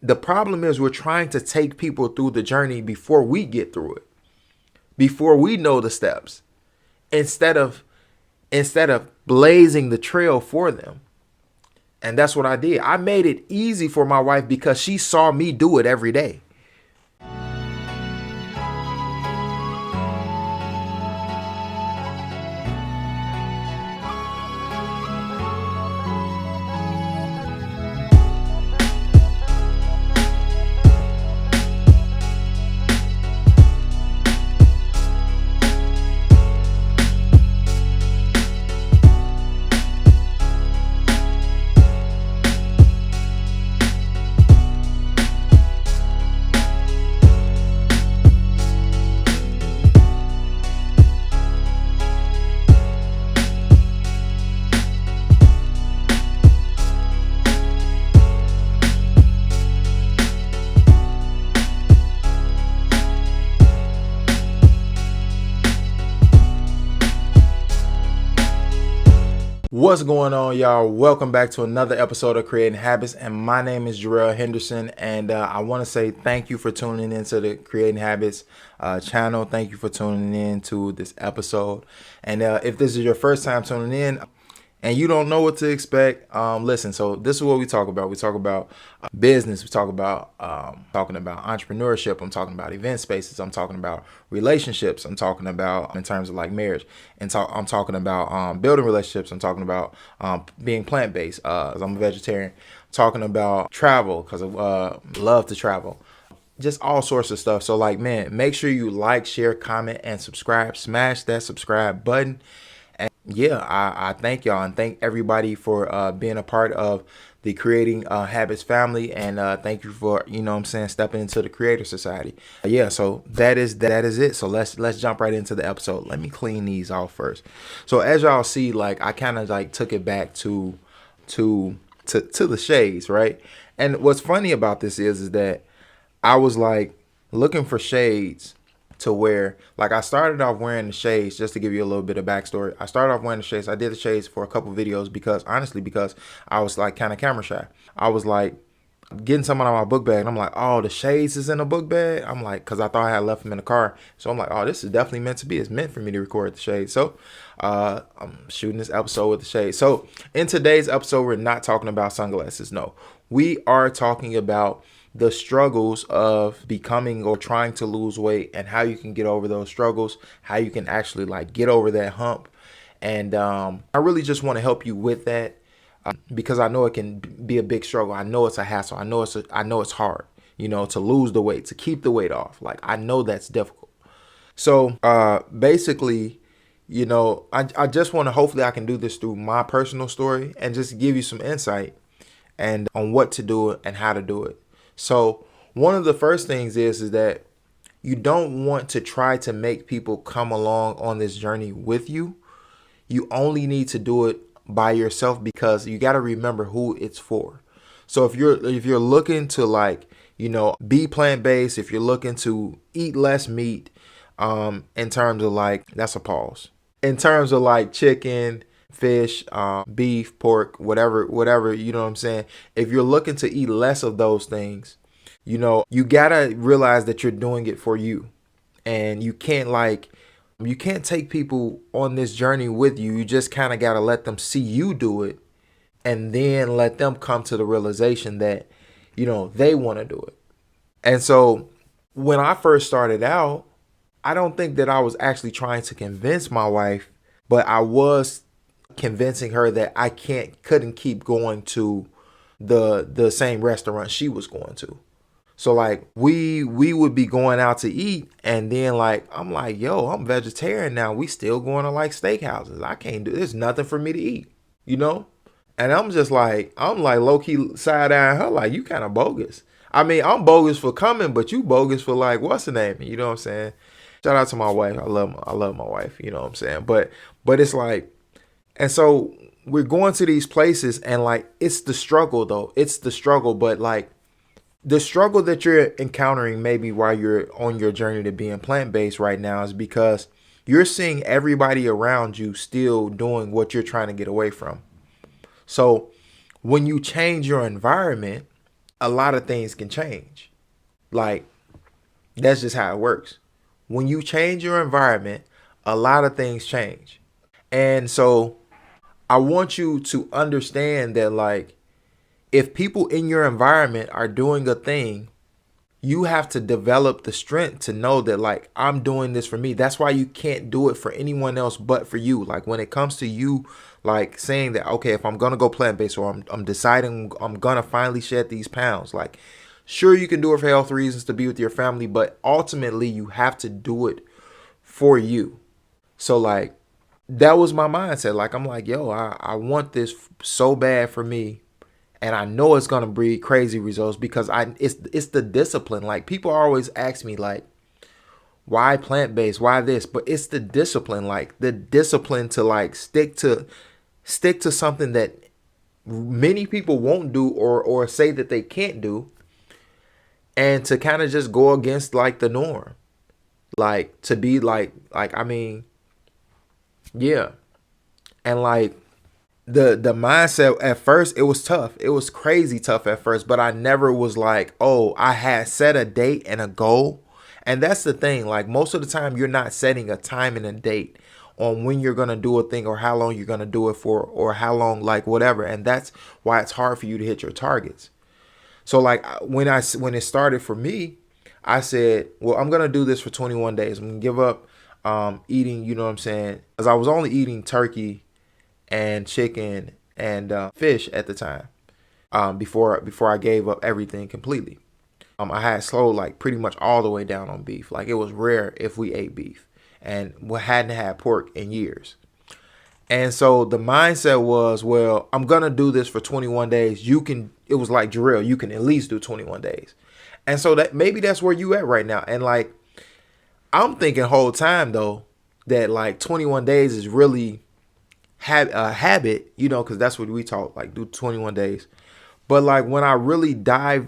The problem is we're trying to take people through the journey before we get through it, before we know the steps, instead of blazing the trail for them. And that's what I did. I made it easy for my wife because she saw me do it every day. What's going on, y'all? Welcome back to another episode of Creating Habits, and my name is Jarrell Henderson, and I want to say thank you for tuning into the Creating Habits channel. Thank you for tuning in to this episode, and if this is your first time tuning in and you don't know what to expect, listen. So this is what we talk about. We talk about business. We talk about talking about entrepreneurship. I'm talking about event spaces. I'm talking about relationships. I'm talking about in terms of like marriage. And I'm talking about building relationships. I'm talking about being plant-based. 'Cause I'm a vegetarian. Talking about travel because I love to travel. Just all sorts of stuff. So like, man, make sure you like, share, comment, and subscribe. Smash that subscribe button. Yeah, I thank y'all and thank everybody for being a part of the Creating Habits family, and thank you for, you know what I'm saying, stepping into the Creator Society. Yeah, so that is it. So let's jump right into the episode. Let me clean these off first. So as y'all see, like I kind of like took it back to the shades, right? And what's funny about this is that I was like looking for shades to where, like, I started off wearing the shades. Just to give you a little bit of backstory, I started off wearing the shades. I did the shades for a couple videos because I was like kind of camera shy. I was like getting something out of my book bag, and I'm like, oh, the shades is in a book bag. I'm like, because I thought I had left them in the car. So I'm like, oh, this is definitely meant to be. It's meant for me to record the shades. So I'm shooting this episode with the shades. So in today's episode, we're not talking about sunglasses. No, we are talking about the struggles of becoming or trying to lose weight and how you can get over those struggles, how you can actually like get over that hump. And I really just want to help you with that because I know it can be a big struggle. I know it's a hassle. I know it's hard, you know, to lose the weight, to keep the weight off. Like, I know that's difficult. So basically, you know, I just want to, hopefully I can do this through my personal story and just give you some insight and on what to do and how to do it. So one of the first things is that you don't want to try to make people come along on this journey with you. You only need to do it by yourself because you got to remember who it's for. So if you're looking to, like, you know, be plant-based, if you're looking to eat less meat, in terms of like, that's a pause. In terms of like chicken, fish, beef, pork, whatever, you know what I'm saying? If you're looking to eat less of those things, you know, you gotta realize that you're doing it for you. And you can't take people on this journey with you. You just kind of gotta let them see you do it and then let them come to the realization that, you know, they want to do it. And so when I first started out, I don't think that I was actually trying to convince my wife, but I was convincing her that I couldn't keep going to the same restaurant she was going to. So like we would be going out to eat, and then like I'm like, yo, I'm vegetarian now. We still going to like steakhouses. I can't do, there's nothing for me to eat, you know? And I'm like low key side eyeing her like, you kind of bogus. I mean, I'm bogus for coming, but you bogus for like, what's the name? You know what I'm saying? Shout out to my wife. I love my wife, you know what I'm saying? But it's like, and so we're going to these places and like, it's the struggle though. It's the struggle, but like the struggle that you're encountering maybe while you're on your journey to being plant-based right now is because you're seeing everybody around you still doing what you're trying to get away from. So when you change your environment, a lot of things can change. Like, that's just how it works. When you change your environment, a lot of things change. And so I want you to understand that, like, if people in your environment are doing a thing, you have to develop the strength to know that, like, I'm doing this for me. That's why you can't do it for anyone else but for you. Like, when it comes to you, like, saying that, okay, if I'm gonna go plant-based, or I'm deciding I'm gonna finally shed these pounds, like, sure, you can do it for health reasons, to be with your family, but ultimately you have to do it for you. So, like, that was my mindset. Like, I'm like, yo, I want this so bad for me, and I know it's gonna breed crazy results, because it's the discipline. Like, people always ask me, like, why plant-based, why this, but it's the discipline. Like, the discipline to, like, stick to something that many people won't do, or say that they can't do, and to kind of just go against, like, the norm. Like, to be like I mean, yeah. And, like, the mindset at first, it was tough. It was crazy tough at first, but I never was like, oh, I had set a date and a goal. And that's the thing. Like, most of the time, you're not setting a time and a date on when you're going to do a thing, or how long you're going to do it for, or how long, like, whatever. And that's why it's hard for you to hit your targets. So, like, when it started for me, I said, well, I'm going to do this for 21 days. I'm going to give up eating, you know what I'm saying? Because I was only eating turkey and chicken and fish at the time, before I gave up everything completely. I had slowed, like, pretty much all the way down on beef. Like, it was rare if we ate beef, and we hadn't had pork in years. And so the mindset was, well, I'm going to do this for 21 days. It was like, Jarrell, you can at least do 21 days. And so that maybe that's where you at right now. And, like, I'm thinking whole time, though, that, like, 21 days is really a habit, because that's what we taught, like, do 21 days. But, like, when I really dive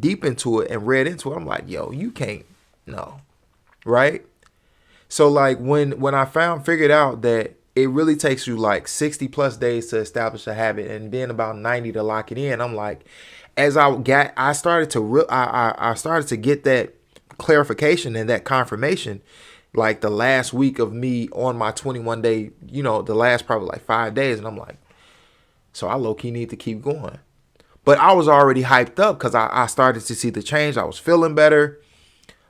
deep into it and read into it, I'm like, yo, you can't, no, right? So, like, when I figured out that it really takes you like 60 plus days to establish a habit, and then about 90 to lock it in, I'm like, I started to get that clarification and that confirmation, like, the last week of me on my 21 day, the last probably like 5 days. And I'm like, so I low key need to keep going. But I was already hyped up, because I started to see the change. I was feeling better.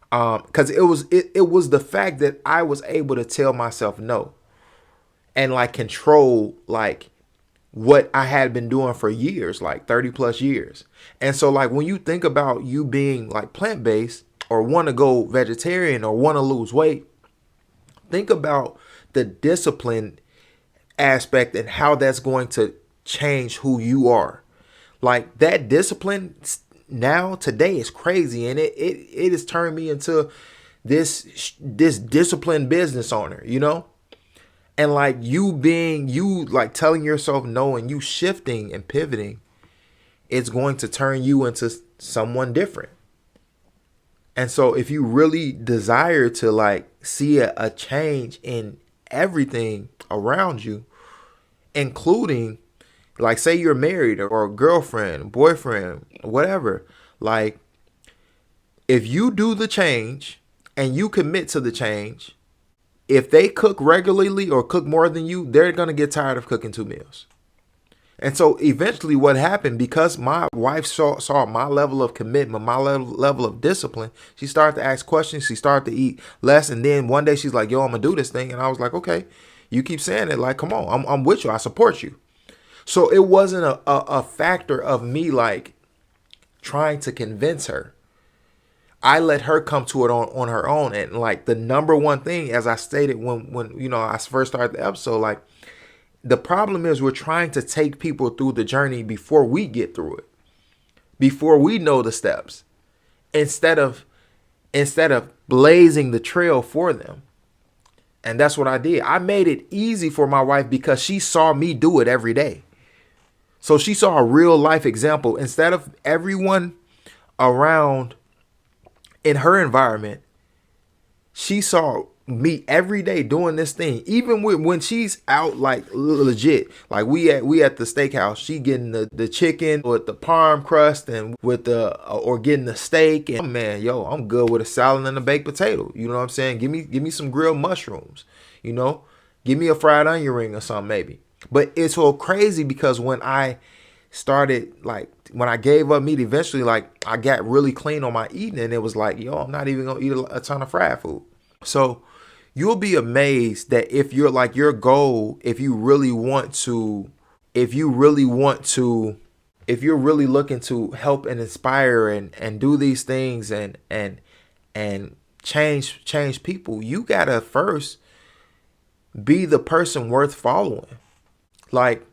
Because it was the fact that I was able to tell myself no, and, like, control, like, what I had been doing for years, like 30 plus years. And so, like, when you think about you being, like, plant-based, or want to go vegetarian, or want to lose weight, think about the discipline aspect and how that's going to change who you are. Like, that discipline now today is crazy, and it has turned me into this disciplined business owner, And, like, like, telling yourself no, and you shifting and pivoting, it's going to turn you into someone different. And so if you really desire to, like, see a change in everything around you, including, like, say you're married, or a girlfriend, boyfriend, whatever, like, if you do the change and you commit to the change, if they cook regularly or cook more than you, they're going to get tired of cooking 2 meals. And so eventually what happened, because my wife saw my level of commitment, my level of discipline, she started to ask questions. She started to eat less. And then one day she's like, yo, I'm going to do this thing. And I was like, okay, you keep saying it. Like, come on, I'm with you. I support you. So it wasn't a factor of me, like, trying to convince her. I let her come to it on her own. And, like, the number one thing, as I stated when I first started the episode, like, the problem is we're trying to take people through the journey before we get through it, before we know the steps, instead of blazing the trail for them. And that's what I did. I made it easy for my wife, because she saw me do it every day. So she saw a real life example. Instead of everyone around in her environment, she saw me every day doing this thing, even when she's out, like legit, like we at the steakhouse, she getting the chicken with the parm crust and with the or getting the steak, and man, yo, I'm good with a salad and a baked potato. You know what I'm saying? Give me some grilled mushrooms, you know, give me a fried onion ring or something maybe. But it's so crazy because when I started, like when I gave up meat, eventually, like I got really clean on my eating, and it was like, yo, I'm not even gonna eat a ton of fried food. So you'll be amazed that if you're like your goal, if you really want to, if you really want to, if you're really looking to help and inspire and do these things and change people, you gotta first be the person worth following. Like,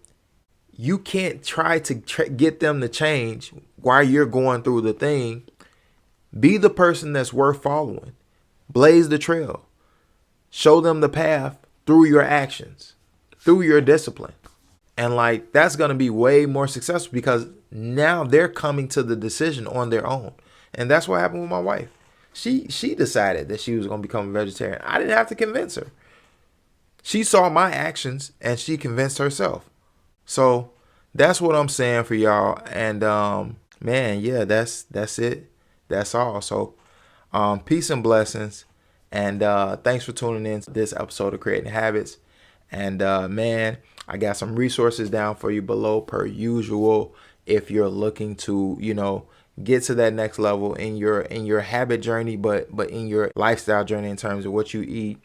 you can't try to get them to change while you're going through the thing. Be the person that's worth following. Blaze the trail. Show them the path through your actions, through your discipline. And like, that's going to be way more successful because now they're coming to the decision on their own. And that's what happened with my wife. She decided that she was going to become a vegetarian. I didn't have to convince her. She saw my actions and she convinced herself. So that's what I'm saying for y'all. And man, yeah, that's it. That's all. So peace and blessings. And thanks for tuning in to this episode of Creating Habits. And man, I got some resources down for you below per usual if you're looking to, you know, get to that next level in your habit journey, but in your lifestyle journey in terms of what you eat,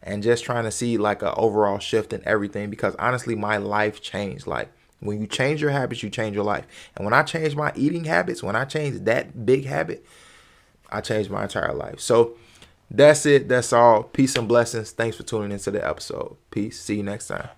and just trying to see like an overall shift in everything. Because honestly, my life changed. Like, when you change your habits, you change your life. And when I changed my eating habits, when I changed that big habit, I changed my entire life. So that's it. That's all. Peace and blessings. Thanks for tuning into the episode. Peace. See you next time.